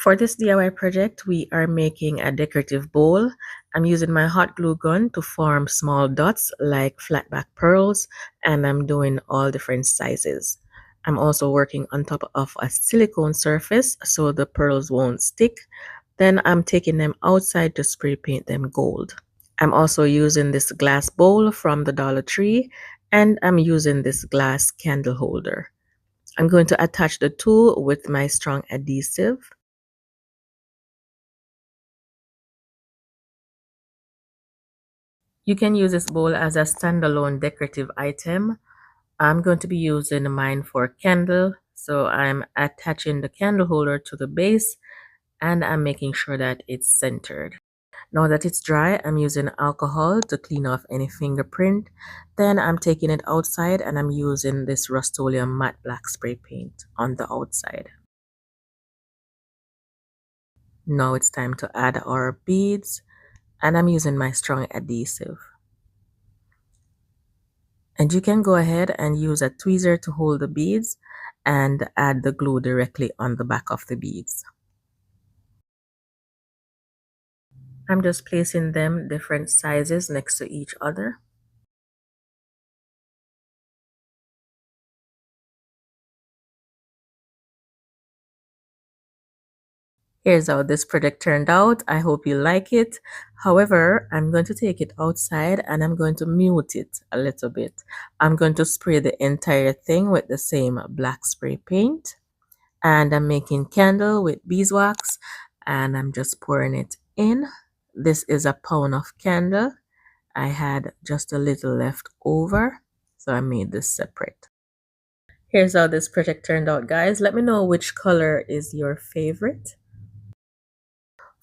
For this DIY project, we are making a decorative bowl. I'm using my hot glue gun to form small dots like flatback pearls, and I'm doing all different sizes. I'm also working on top of a silicone surface so the pearls won't stick. Then I'm taking them outside to spray paint them gold. I'm also using this glass bowl from the Dollar Tree, and I'm using this glass candle holder. I'm going to attach the two with my strong adhesive. You can use this bowl as a standalone decorative item. I'm going to be using mine for candle, so I'm attaching the candle holder to the base and I'm making sure that it's centered. Now that it's dry, I'm using alcohol to clean off any fingerprint. Then I'm taking it outside and I'm using this Rust-Oleum matte black spray paint on the outside. Now it's time to add our beads and I'm using my strong adhesive. And you can go ahead and use a tweezer to hold the beads and add the glue directly on the back of the beads. I'm just placing them different sizes next to each other. Here's how this project turned out. I hope you like it. However, I'm going to take it outside and I'm going to mute it a little bit. I'm going to spray the entire thing with the same black spray paint. And I'm making candle with beeswax and I'm just pouring it in. This is a pound of candle. I had just a little left over, so I made this separate. Here's how this project turned out, guys. Let me know which color is your favorite.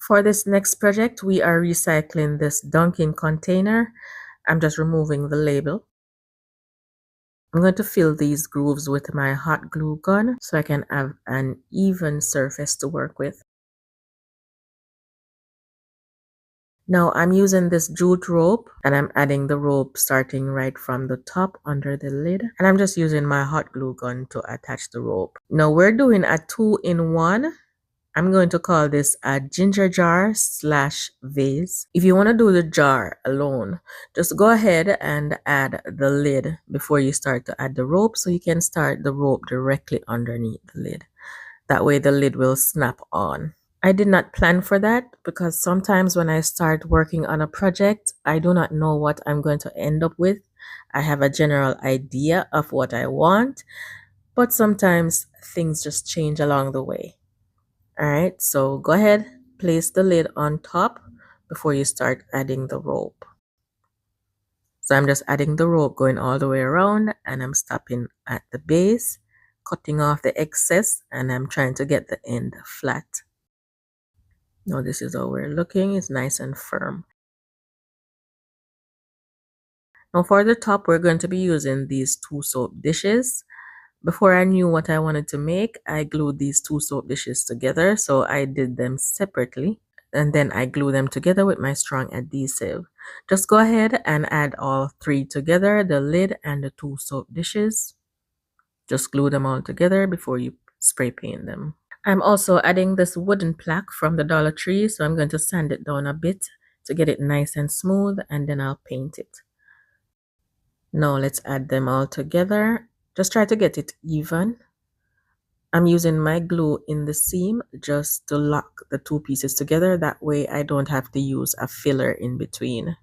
For this next project, we are recycling this Dunkin' container. I'm just removing the label. I'm going to fill these grooves with my hot glue gun so I can have an even surface to work with. Now I'm using this jute rope and I'm adding the rope starting right from the top under the lid. And I'm just using my hot glue gun to attach the rope. Now we're doing a 2-in-1. I'm going to call this a ginger jar / vase. If you want to do the jar alone, just go ahead and add the lid before you start to add the rope so you can start the rope directly underneath the lid. That way the lid will snap on. I did not plan for that because sometimes when I start working on a project, I do not know what I'm going to end up with. I have a general idea of what I want, but sometimes things just change along the way. All right, so go ahead, place the lid on top before you start adding the rope. So I'm just adding the rope going all the way around and I'm stopping at the base, cutting off the excess, and I'm trying to get the end flat. Now this is how we're looking. It's nice and firm. Now for the top, we're going to be using these 2 soap dishes. Before I knew what I wanted to make, I glued these 2 soap dishes together. So I did them separately and then I glue them together with my strong adhesive. Just go ahead and add all 3 together, the lid and the 2 soap dishes. Just glue them all together before you spray paint them. I'm also adding this wooden plaque from the Dollar Tree, so I'm going to sand it down a bit to get it nice and smooth, and then I'll paint it. Now let's add them all together. Just try to get it even. I'm using my glue in the seam just to lock the 2 pieces together. That way I don't have to use a filler in between.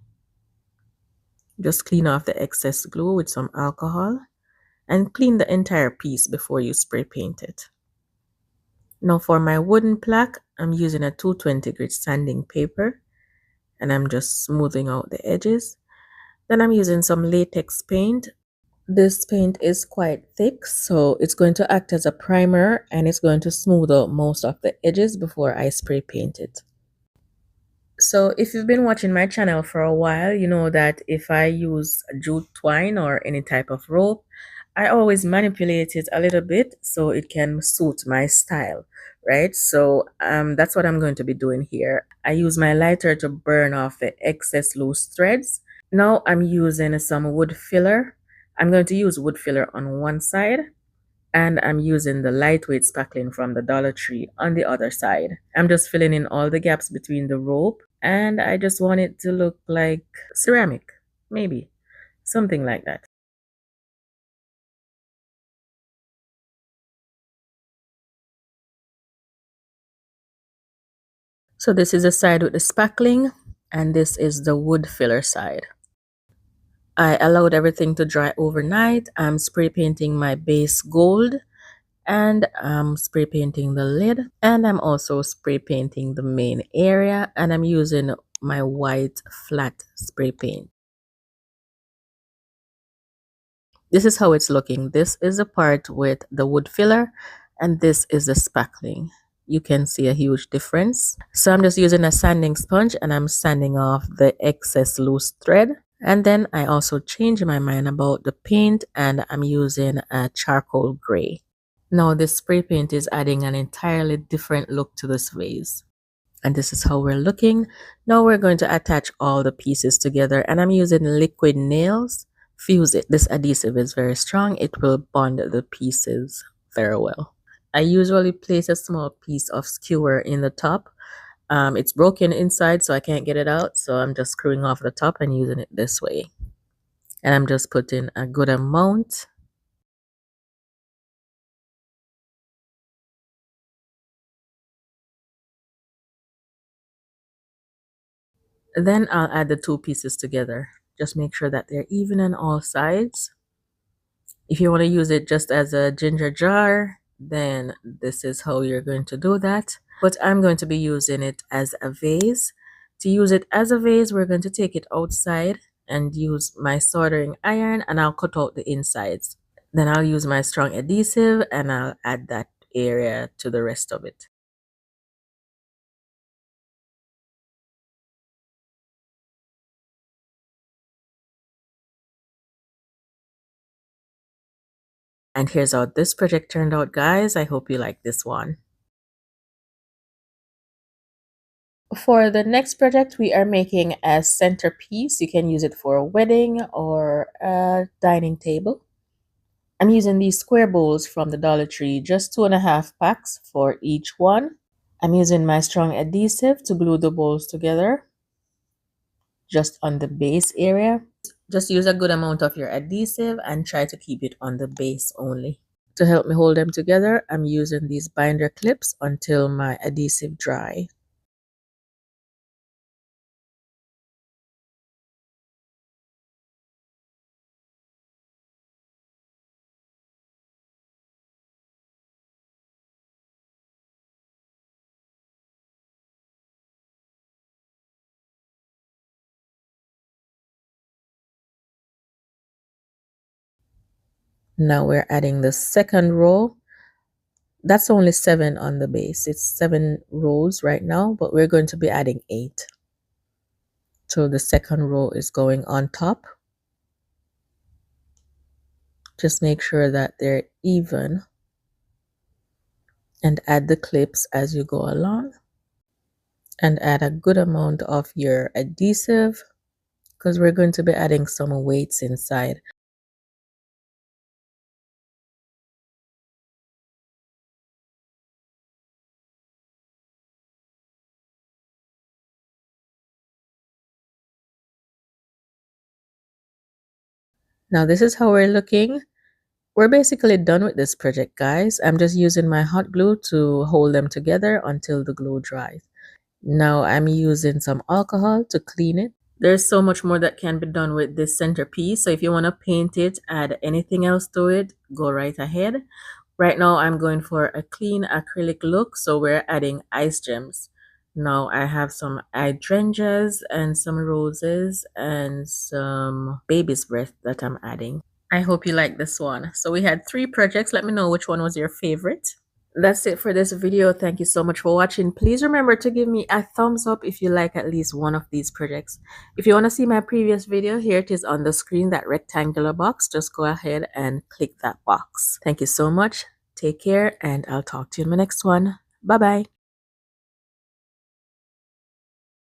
Just clean off the excess glue with some alcohol and clean the entire piece before you spray paint it. Now for my wooden plaque, I'm using a 220 grit sanding paper and I'm just smoothing out the edges. Then I'm using some latex paint. This paint is quite thick, so it's going to act as a primer and it's going to smooth out most of the edges before I spray paint it. So if you've been watching my channel for a while, you know that if I use jute twine or any type of rope, I always manipulate it a little bit so it can suit my style, right? So that's what I'm going to be doing here. I use my lighter to burn off the excess loose threads. Now I'm using some wood filler. I'm going to use wood filler on one side And I'm using the lightweight spackling from the Dollar Tree on the other side. I'm just filling in all the gaps between the rope, and I just want it to look like ceramic, maybe something like that. So this is the side with the spackling, and this is the wood filler side. I allowed everything to dry overnight. I'm spray painting my base gold, and I'm spray painting the lid, and I'm also spray painting the main area, and I'm using my white flat spray paint. This is how it's looking. This is the part with the wood filler, and this is the spackling. You can see a huge difference. So I'm just using a sanding sponge, and I'm sanding off the excess loose thread. And then I also changed my mind about the paint, and I'm using a charcoal gray. Now this spray paint is adding an entirely different look to this vase. And this is how we're looking. Now we're going to attach all the pieces together, and I'm using liquid nails. Fuse it. This adhesive is very strong. It will bond the pieces very well. I usually place a small piece of skewer in the top. It's broken inside, so I can't get it out. So I'm just screwing off the top and using it this way. And I'm just putting a good amount. Then I'll add the two pieces together. Just make sure that they're even on all sides. If you want to use it just as a ginger jar, then this is how you're going to do that. But I'm going to be using it as a vase. To use it as a vase, we're going to take it outside and use my soldering iron, and I'll cut out the insides. Then I'll use my strong adhesive and I'll add that area to the rest of it. And here's how this project turned out, guys. I hope you like this one. For the next project, we are making a centerpiece. You can use it for a wedding or a dining table. I'm using these square bowls from the Dollar Tree, just 2.5 packs for each one. I'm using my strong adhesive to glue the bowls together, just on the base area. Just use a good amount of your adhesive and try to keep it on the base only. To help me hold them together, I'm using these binder clips until my adhesive dry. Now we're adding the second row. That's only 7 on the base. It's 7 rows right now, but we're going to be adding 8. So the second row is going on top. Just make sure that they're even and add the clips as you go along. And add a good amount of your adhesive because we're going to be adding some weights inside. Now this is how we're looking. We're basically done with this project, guys. I'm just using my hot glue to hold them together until the glue dries. Now I'm using some alcohol to clean it. There's so much more that can be done with this centerpiece. So if you want to paint it, add anything else to it, go right ahead. Right now I'm going for a clean acrylic look, so we're adding ice gems. Now I have some hydrangeas and some roses and some baby's breath that I'm adding. I hope you like this one. So we had 3 projects. Let me know which one was your favorite. That's it for this video. Thank you so much for watching. Please remember to give me a thumbs up if you like at least one of these projects. If you want to see my previous video, here it is on the screen, that rectangular box. Just go ahead and click that box. Thank you so much. Take care, and I'll talk to you in my next one. Bye bye.